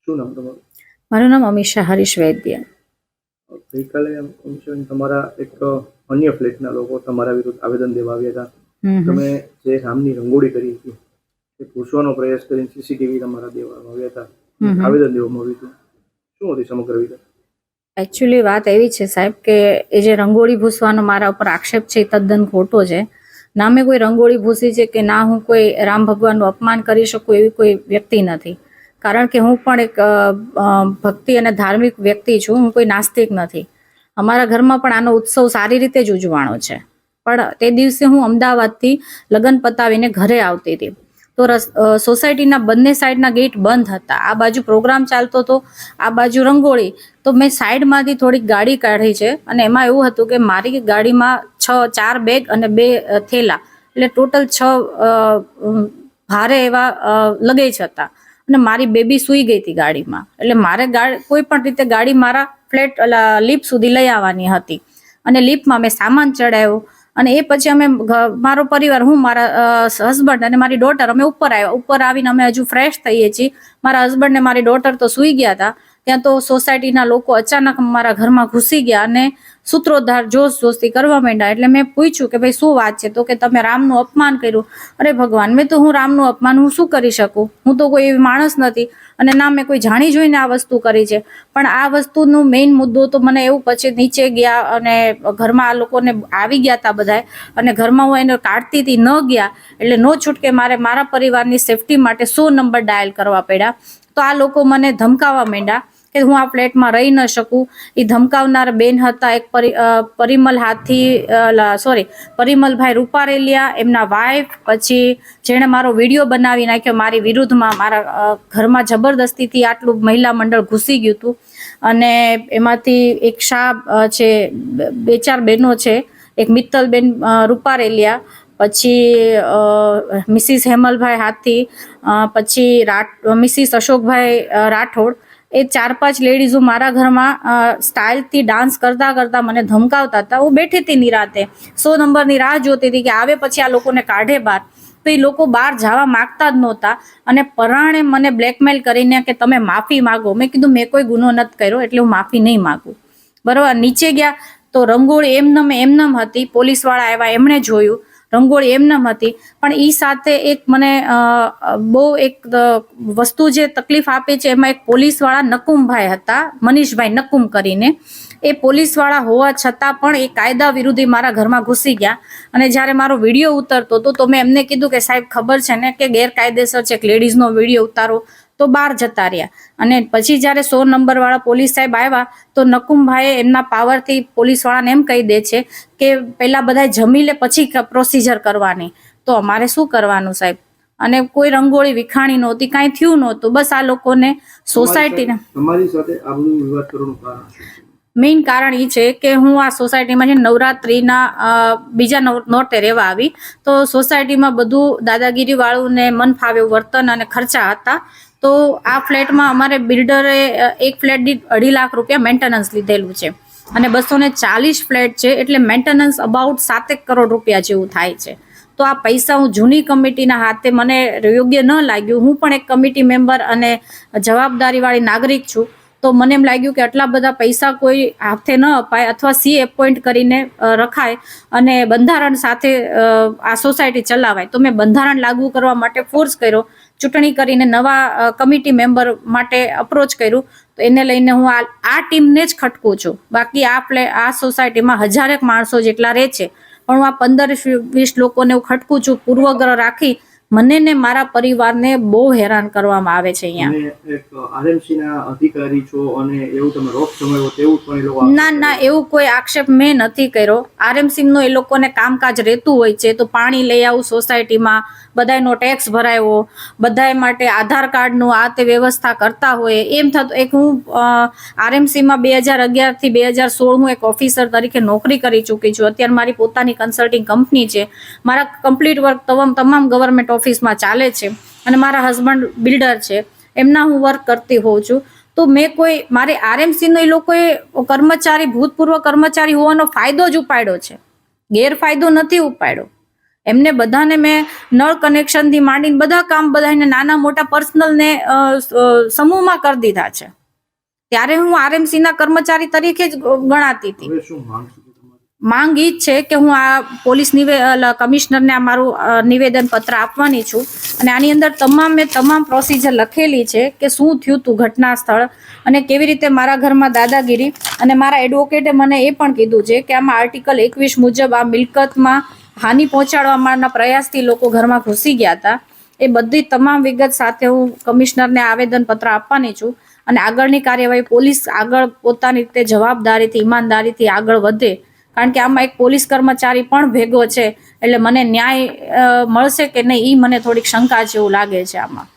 શું નામ તમારું? મારું નામ અમીષા હરીશ વૈદ્ય. ગઈકાલે તમારા એક અન્ય ફ્લેટના લોકો તમારા વિરુદ્ધ આવેદન દેવા આવ્યા હતા. તમે જે રામની રંગોળી કરી હતી એ પૂછવાનો પ્રયાસ કરીને સીસીટીવી તમારા દેવામાં આવ્યા હતા, આવેદન દેવામાં આવ્યું હતું. શું હતી સમગ્ર વિગત? એકચ્યુઅલી વાત એવી છે સાહેબ કે એ જે રંગોળી ભૂસવાનો મારા ઉપર આક્ષેપ છે એ તદ્દન ખોટો છે. ના મેં કોઈ રંગોળી ભૂસી છે કે ના હું કોઈ રામ ભગવાનનું અપમાન કરી શકું એવી કોઈ વ્યક્તિ નથી. કારણ કે હું પણ એક ભક્તિ અને ધાર્મિક વ્યક્તિ છું, હું કોઈ નાસ્તિક નથી. અમારા ઘરમાં પણ આનો ઉત્સવ સારી રીતે જ ઉજવાણો છે. પણ તે દિવસે હું અમદાવાદથી લગ્ન પતાવીને ઘરે આવતી હતી તો સોસાયટીના બંને સાઈડના ગેટ બંધ હતા. આ બાજુ પ્રોગ્રામ ચાલતો હતો, આ બાજુ રંગોળી. તો મેં સાઈડમાંથી થોડીક ગાડી કાઢી છે અને એમાં એવું હતું કે મારી ગાડીમાં 4 બેગ અને 2 થેલા, એટલે ટોટલ 6 ભારે એવા લગેજ હતા અને મારી બેબી સૂઈ ગઈ હતી ગાડીમાં. એટલે મારે કોઈ પણ રીતે ગાડી મારા ફ્લેટ લિફ્ટ સુધી લઈ આવવાની હતી અને લિફ્ટમાં મેં સામાન ચડાવ્યો અને એ પછી અમે મારો પરિવાર, હું, મારા હસબન્ડ અને મારી ડોટર અમે ઉપર આવ્યા. ઉપર આવીને અમે હજુ ફ્રેશ થઈએ છીએ. મારા હસબન્ડ ને મારી ડોટર તો સૂઈ ગયા હતા. ત્યાં તો સોસાયટીના લોકો અચાનક મારા ઘરમાં ઘૂસી ગયા અને સૂત્રોધાર જોશથી કરવા માંડ્યા. એટલે મેં પૂછ્યું કે ભાઈ શું વાત છે? તો કે તમે રામનું અપમાન કર્યું. અરે ભગવાન, મેં તો હું રામનું અપમાન હું શું કરી શકું? હું તો કોઈ એવી માણસ નથી અને ના મેં કોઈ જાણી જોઈને આ વસ્તુ કરી છે. પણ આ વસ્તુનો મેઇન મુદ્દો તો મને એવું, પછી નીચે ગયા અને ઘરમાં આ લોકોને આવી ગયા હતા બધા અને ઘરમાં હું એને કાઢતી હતી, ન ગયા એટલે નો છૂટકે મારા પરિવારની સેફટી માટે 100 નંબર ડાયલ કરવા પડ્યા. તો આ લોકો મને ધમકાવવા માંડ્યા કે હું આ ફ્લેટમાં રહી ન શકું. એ ધમકાવનાર બેન હતા એક પરિમલભાઈ રૂપારેલિયા, એમના વાઇફ, પછી જેણે મારો વિડીયો બનાવી નાખ્યો મારી વિરુદ્ધમાં. મારા ઘરમાં જબરદસ્તીથી આટલું મહિલા મંડળ ઘૂસી ગયું હતું અને એમાંથી એક શાહ છે, 2-4 બહેનો છે, એક મિત્તલબેન રૂપારેલિયા, પછી મિસિસ હેમલભાઈ હાથી, પછી મિસિસ અશોકભાઈ રાઠોડ. એ 4-5 લેડીઝો મારા ઘરમાં સ્ટાઇલથી ડાન્સ કરતા કરતા મને ધમકાવતા હતા. હું બેઠી હતી નિરાતે 100 નંબરની રાહ જોતી હતી કે આવે પછી આ લોકોને કાઢે બહાર. તો એ લોકો બહાર જવા માગતા જ નહોતા અને પરાણે મને બ્લેકમેલ કરીને કે તમે માફી માગો. મેં કીધું મેં કોઈ ગુનો નથી કર્યો એટલે હું માફી નહીં માગું. બરાબર. નીચે ગયા તો રંગોળી એમનેમ હતી. પોલીસવાળા આવ્યા, એમણે જોયું રંગોળી એમનેમ હતી. પણ એ સાથે એક મને બહુ એક વસ્તુ જે તકલીફ આપે છે, એમાં એક પોલીસવાળા નકુમભાઈ હતા, મનીષભાઈ નકુમ કરીને. એ પોલીસવાળા હોવા છતાં પણ એ કાયદા વિરુદ્ધ મારા ઘરમાં ઘૂસી ગયા અને જ્યારે મારો વિડીયો ઉતરતો હતો તો મેં એમને કીધું કે સાહેબ ખબર છે ને કે ગેરકાયદેસર છે, એક લેડીઝનો વિડીયો ઉતારો. તો બહાર જતા રહ્યા. અને પછી જ્યારે 100 નંબરવાળા પોલીસ સાહેબ આવ્યા તો નકુમભાઈએ એમના પાવરથી પોલીસવાળાને એમ કહી દે છે કે પહેલા બધા જમી લે પછી પ્રોસિજર કરવાની. તો અમારે શું કરવાનું સાહેબ? અને કોઈ રંગોળી વિખાણી નહોતી, કાંઈ થયું નહોતું. બસ આ લોકોને સોસાયટીને તમારી સાથે આ બધું વિવાદ કરવાનું કારણ શું છે? મેઇન કારણ એ છે કે હું આ સોસાયટીમાં છે નવરાત્રિના બીજા નોરતે રહેવા આવી. તો સોસાયટીમાં બધું દાદાગીરી વાળું ને મન ફાવે વર્તન અને ખર્ચા હતા. તો આ ફ્લેટમાં અમારે બિલ્ડરે એક ફ્લેટ દીઠ 2.5 લાખ રૂપિયા મેન્ટેનન્સ લીધેલું છે અને 240 ફ્લેટ છે એટલે મેન્ટેનન્સ અબાઉટ 7 કરોડ રૂપિયા જેવું થાય છે. તો આ પૈસા હું જૂની કમિટીના હાથે મને યોગ્ય ન લાગ્યું. હું પણ એક કમિટી મેમ્બર અને જવાબદારીવાળી નાગરિક છું. તો મને એમ લાગ્યું કે આટલા બધા પૈસા કોઈ હાથે ન અપાય અથવા સી એપોઇન્ટ કરીને રખાય અને બંધારણ સાથે આ સોસાયટી ચલાવાય. તો મેં બંધારણ લાગુ કરવા માટે ફોર્સ કર્યો, ચૂંટણી કરીને નવા કમિટી મેમ્બર માટે અપ્રોચ કર્યું. તો એને લઈને હું આ ટીમને જ ખટકું છું. બાકી આ સોસાયટીમાં 1000 માણસો જેટલા રહે છે પણ હું આ 15-20 લોકોને હું ખટકું છું. પૂર્વગ્રહ રાખી મને ને મારા પરિવારને બહુ હેરાન કરવામાં આવે છે અહીંયા. અધિકારી છો અને એવું તમે રોક સમય તેવું પણ એ લોકો ના એવું કોઈ આક્ષેપ મેં નથી કર્યો. આરએમસી નો એ લોકોને કામકાજ રહેતું હોય છે. તો પાણી લઈ આવું સોસાયટીમાં, બધાનો ટેક્સ ભરાયો, બધાય માટે આધાર કાર્ડનું આ તે વ્યવસ્થા કરતા હોય. એમ થતું એક હું આરએમસીમાં 2011 થી 2016 હું એક ઓફિસર તરીકે નોકરી કરી ચૂકી છું. અત્યારે મારી પોતાની કન્સલ્ટિંગ કંપની છે. મારા કમ્પ્લીટ વર્ક તમામ ગવર્મેન્ટ ઓફિસમાં ચાલે છે અને મારા હસબન્ડ બિલ્ડર છે, એમના હું વર્ક કરતી હોઉં છું. તો મેં કોઈ મારે આરએમસીનો એ લોકોએ ભૂતપૂર્વ કર્મચારી હોવાનો ફાયદો જ ઉપાડ્યો છે, ગેરફાયદો નથી ઉપાડ્યો. એમને બધાને મેં નળ કનેક્શનથી માંડીને બધા કામ બધાને નાના મોટા પર્સનલને સમૂહમાં કરી દીધા છે. ત્યારે હું RMC ના કર્મચારી તરીકે જ ગણાતી હતી. હવે શું માંગ છે તમારી? માંગ ઈ જ છે કે હું આ પોલીસ કમિશનરને આ મારું નિવેદન પત્ર આપવાની છું અને આની અંદર તમામ પ્રોસિજર લખેલી છે કે શું થયું તું ઘટના સ્થળ અને કેવી રીતે મારા ઘરમાં દાદાગીરી, અને મારા એડવોકેટે મને એ પણ કીધું છે કે આમાં આર્ટિકલ 21 મુજબ આ મિલકતમાં હાનિ પહોંચાડવાના પ્રયાસથી લોકો ઘરમાં ઘૂસી ગયા હતા. એ બધી તમામ વિગત સાથે હું કમિશનરને આવેદન પત્ર આપવાની છું અને આગળની કાર્યવાહી પોલીસ આગળ પોતાની રીતે જવાબદારીથી ઈમાનદારીથી આગળ વધે, કારણ કે આમાં એક પોલીસ કર્મચારી પણ ભેગો છે એટલે મને ન્યાય મળશે કે નહીં એ મને થોડીક શંકા જેવું લાગે છે આમાં.